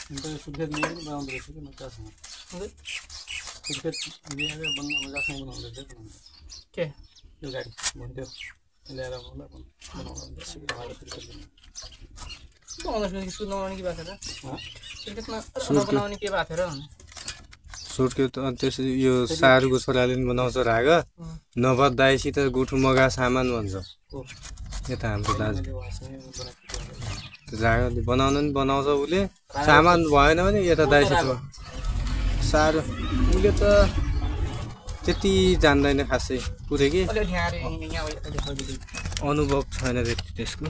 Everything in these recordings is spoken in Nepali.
अन्त यो सुर्खेत मेयर पनि बनाउँदो रहेछ कि मजासँग सुर्खेत मेयर मजासँग बनाउँदो रहेछ के यो गाडी भन्थ्यो ल्याएर मलाई बनाउँदा बनाउने के भएको थियो र बनाउने के भएको थियो र सुर्खेत त्यसरी यो सारुको छोराले पनि बनाउँछ राग नभए दाइसित गुठु मगा सामान भन्छ यता हाम्रो दाजु रागले बनाउनु पनि बनाउँछ उसले सामान भएन भने यता दाइसित सारू उसले त त्यति जान्दैन खासै पुरै के अनुभव छैन त्यति त्यसको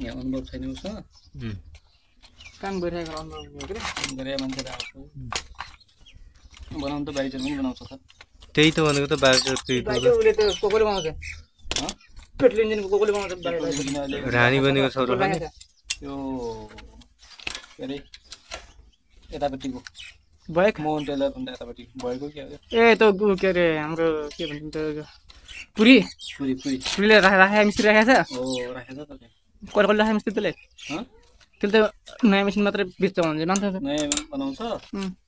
यहाँ अनुभव छैन उसँग काम गरिरहेको अनुभव के गरे मान्छेले आउँछ बनाउनु त बाइजर पनि बनाउँछ त त्यही त भनेको त बाइजर उसले त कोकोले बनाउँछ पेट्रोल इन्जिनको कोकोले बनाउँछ रानी बनेको छोरो पनि यो के अरे यतापट्टिको बाइक मोहन टेलर भन्दा यतापट्टि भएको के हो ए त के अरे हाम्रो के भन्छ त पुरी पुरी पुरी पुरीले राखेको मिस्त्री राखेको छ हो राखेछ त कसले कसले राखेको मिस्त्री त्यसले त्यसले त नयाँ मेसिन मात्रै बेच्छ भन्छ मान्छ नयाँ बनाउँछ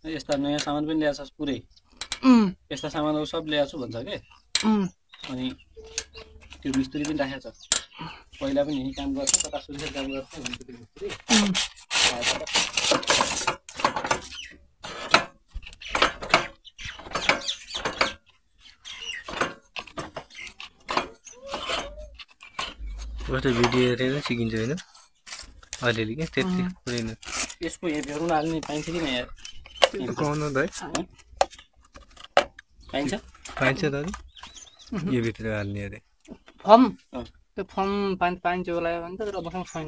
यस्ता नयाँ सामान पनि ल्याएको छ पुरै यस्ता सामानहरू सब ल्याएको छु भन्छ के अनि त्यो मिस्त्री पनि राखेको छ पहिला पनि यहीँ काम गर्छ कता सुर्खेत काम गर्छ भन्छ त्यो मिस्त्री कस्तो भिडियो हेरेर सिकिन्छ होइन अलिअलि क्या त्यति पुरै यसको यहाँ भ्याउनु हाल्ने पाइन्छ कि यहाँ कौन दाइ पाइन्छ पाइन्छ दाजु यो भित्र हाल्ने अरे फर्म त्यो फर्म पाइन्छ होला भने त तर मसँग छैन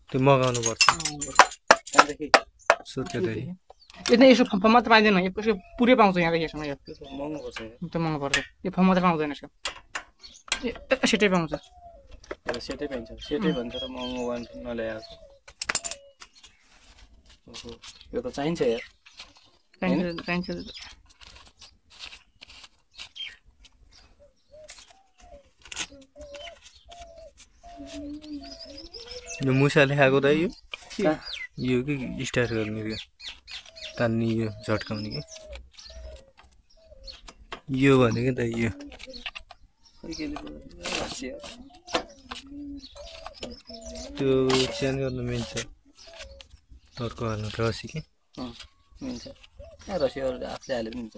त्यो मगाउनु पर्छ त्यहाँदेखि सुर्खेतै यसमा यसो फर्म मात्र पाइँदैन यसो पुरै पाउँछ यहाँदेखि यसमा यो महँगो पर्छ त्यो महँगो पर्छ यो फर्म मात्रै पाउँदैन यसको सेटै पाउँछ सेटै पाइन्छ सेटै भन्छ र महँगो वान नल्याएको यो त चाहिन्छ यार चाहिन्छ यो मुसाले खाएको दाइ यो कि स्टार्ट गर्ने क्या तान्ने यो झट्काउने कि यो भनेको त यो त्यो चेन्ज गर्नु मिल्छ अर्को हाल्नु रसी कि मिल्छ रसी अरू आफूले हाले पनि हुन्छ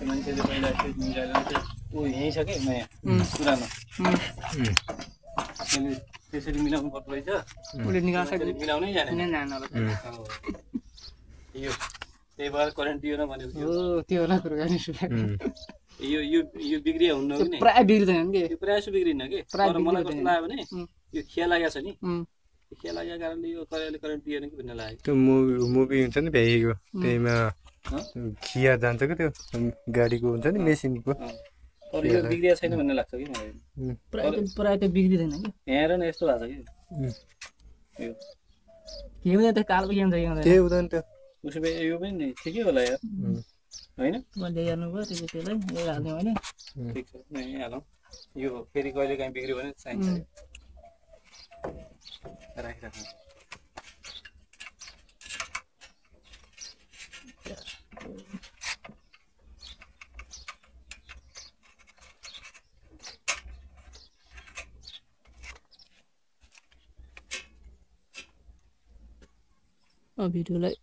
मान्छेले पहिला यहीँ छ कि नयाँ पुरानो त्यसरी मिलाउनु पर्दो रहेछ मिलाउनै जाने यो त्यही भएर करेन्ट दिएन भनेको त्यो होला कुरो यो यो यो बिग्रिया हुन्न कि प्राय बिग्रिँदैन कि यो प्रायः जस्तो बिग्रिन्न कि तर मलाई कस्तो लाग्यो भने यो खिया लागेको छ नि खिया लागेको कारणले यो करेन्ट दिएन कि भन्ने लाग्यो त्यो मुभी हुन्छ नि भ्याइएको त्यहीमा खिया जान्छ क्या त्यो गाडीको हुन्छ नि मेसिनको तर यो बिग्रिया छैन भन्ने लाग्छ कि मलाई प्राय त्यो बिग्रिँदैन कि यहाँ हेर न यस्तो भएको छ कि यो के हुँदैन त्यो कालो के हुन्छ त्यही हुँदैन त्यो उसो भए यो पनि ठिकै होला यार होइन मैले हेर्नुभयो त्यसलाई हाल्ने होइन ठिक छ यहीँ हालौँ यो फेरि कहिले काहीँ बिग्रियो भने चाहिन्छ राखिराख्नु भिडियोलाई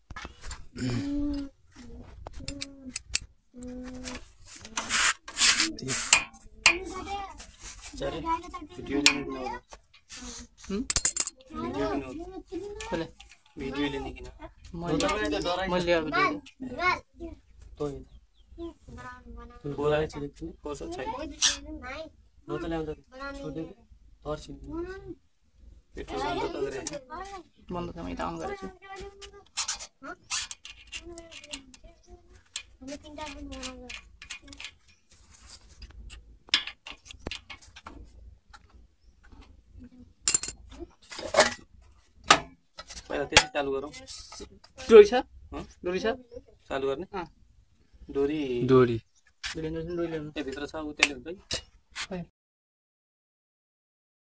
भिडियो लिने किन मैले बोलाइ छैन कसो छैन न त ल्याउँदा छोड्दै तर्सिन पेट्रोल बन्द त गरे बन्द त मैले अन गरेछु त्यसै चालु गरौँ डोरी छ डोरी छ चालु गर्ने अँ डोरी डोरी डोरी ल्याउनु भित्र छ उ त्यसले हुन्छ